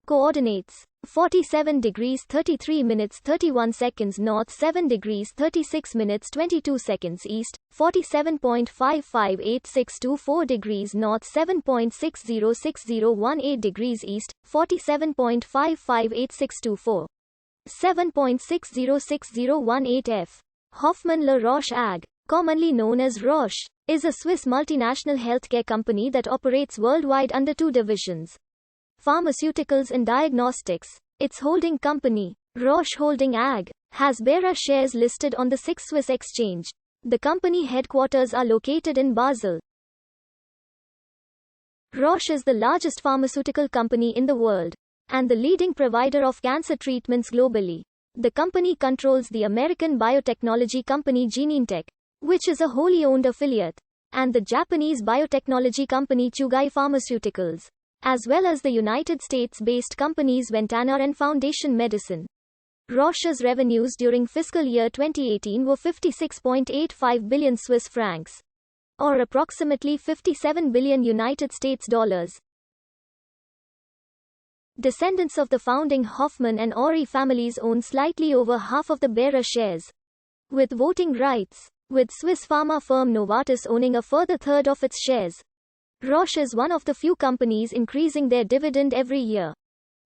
Coordinates: 47 degrees 33 minutes 31 seconds north, 7 degrees 36 minutes 22 seconds east, 47.558624 degrees north, 7.606018 degrees east, 47.558624. 7.606018 f. Hoffmann-La Roche AG, commonly known as Roche, is a Swiss multinational healthcare company that operates worldwide under two divisions: pharmaceuticals and diagnostics. Its holding company, Roche Holding AG, has bearer shares listed on the SIX Swiss exchange. The company headquarters are located in Basel. Roche is the largest pharmaceutical company in the world and the leading provider of cancer treatments globally. The company controls the American biotechnology company Genentech, which is a wholly owned affiliate, and the Japanese biotechnology company Chugai Pharmaceuticals, as well as the United States-based companies Ventana and Foundation Medicine. Roche's revenues during fiscal year 2018 were 56.85 billion Swiss francs, or approximately 57 billion United States dollars. Descendants of the founding Hoffmann and Ori families own slightly over half of the bearer shares, with voting rights, with Swiss pharma firm Novartis owning a further third of its shares. Roche is one of the few companies increasing their dividend every year.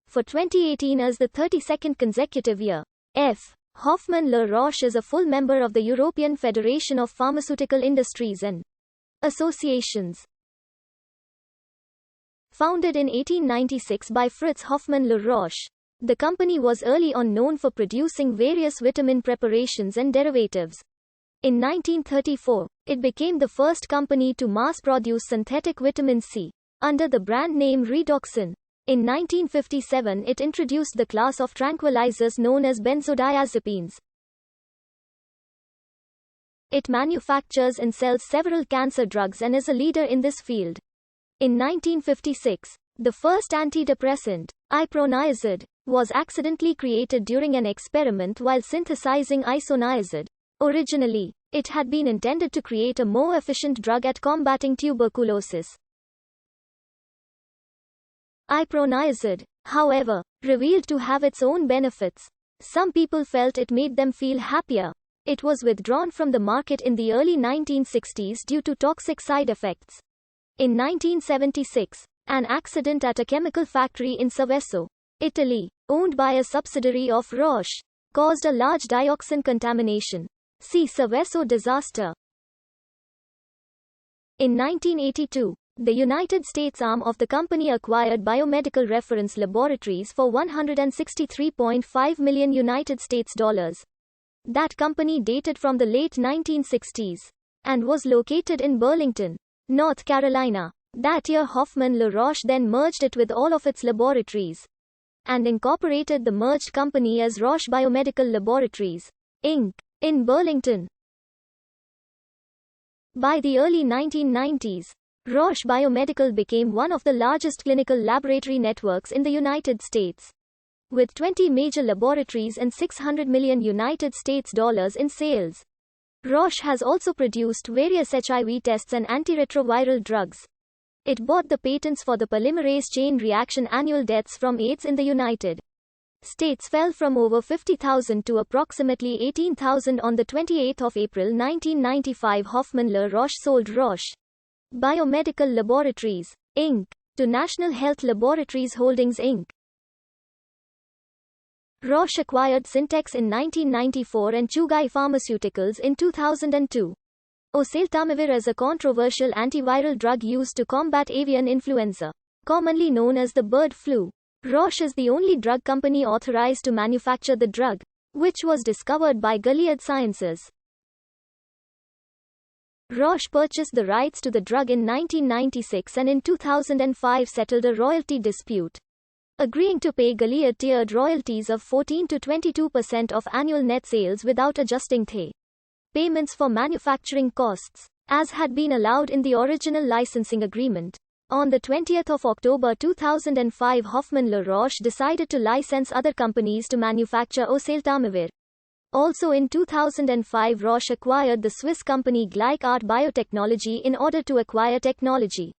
For 2018 as the 32nd consecutive year. F. Hoffmann-La Roche is a full member of the European Federation of Pharmaceutical Industries and Associations. Founded in 1896 by Fritz Hoffmann-La Roche, the company was early on known for producing various vitamin preparations and derivatives. In 1934, it became the first company to mass-produce synthetic vitamin C, under the brand name Redoxon. In 1957 it introduced the class of tranquilizers known as Benzodiazepines. It manufactures and sells several cancer drugs and is a leader in this field. In 1956, the first antidepressant, iproniazid, was accidentally created during an experiment while synthesizing isoniazid. Originally, it had been intended to create a more efficient drug at combating tuberculosis. Iproniazid, however, revealed to have its own benefits. Some people felt it made them feel happier. It was withdrawn from the market in the early 1960s due to toxic side effects. In 1976, an accident at a chemical factory in Seveso, Italy, owned by a subsidiary of Roche, caused a large dioxin contamination. See Seveso disaster. In 1982, the United States arm of the company acquired Biomedical Reference Laboratories for $163.5 million United States dollars. That company dated from the late 1960s and was located in Burlington, North Carolina. That year Hoffmann-La Roche then merged it with all of its laboratories and incorporated the merged company as Roche Biomedical Laboratories, Inc., in Burlington. By the early 1990s, Roche Biomedical became one of the largest clinical laboratory networks in the United States, with 20 major laboratories and $600 million United States dollars in sales. Roche has also produced various HIV tests and antiretroviral drugs. It bought the patents for the polymerase chain reaction. Annual deaths from AIDS in the United States fell from over 50,000 to approximately 18,000 on the 28th of April 1995. Hoffmann-La Roche sold Roche Biomedical Laboratories, Inc., to National Health Laboratories Holdings Inc. Roche acquired Syntex in 1994 and Chugai Pharmaceuticals in 2002. Oseltamivir is a controversial antiviral drug used to combat avian influenza, commonly known as the bird flu. Roche is the only drug company authorized to manufacture the drug, which was discovered by Gilead Sciences. Roche purchased the rights to the drug in 1996 and in 2005 settled a royalty dispute, agreeing to pay Gilead tiered royalties of 14 to 22% of annual net sales without adjusting the payments for manufacturing costs, as had been allowed in the original licensing agreement. On the 20th of October 2005, Hoffmann-La Roche decided to license other companies to manufacture Oseltamivir. Also in 2005, Roche acquired the Swiss company GlycArt Biotechnology in order to acquire technology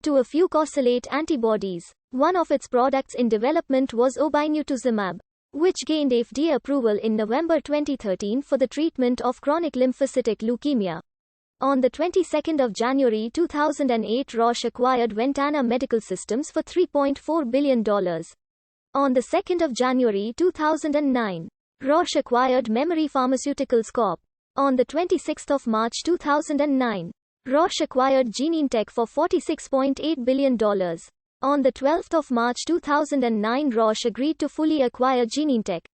to a fucosylate antibodies. One of its products in development was obinutuzumab, which gained FDA approval in November 2013 for the treatment of chronic lymphocytic leukemia. On the 22nd of January 2008, Roche acquired Ventana Medical Systems for $3.4 billion. On the 2nd of January 2009, Roche acquired Memory Pharmaceuticals Corp. On the 26th of March 2009, Roche acquired Genentech for $46.8 billion. On the 12th of March 2009, Roche agreed to fully acquire Genentech,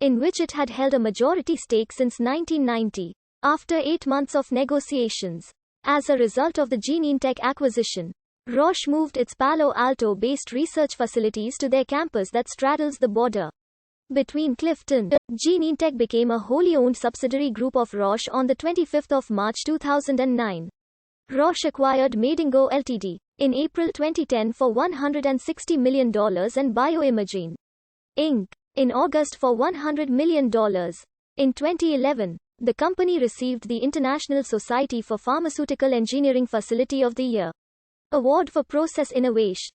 in which it had held a majority stake since 1990. After 8 months of negotiations, as a result of the Genentech acquisition, Roche moved its Palo Alto-based research facilities to their campus that straddles the border between Clifton. Genentech became a wholly owned subsidiary group of Roche on the 25th of March 2009. Roche acquired Medinger Ltd. in April 2010 for $160 million and Bioimagine Inc. in August for $100 million. In 2011, the company received the International Society for Pharmaceutical Engineering Facility of the Year award for process innovation.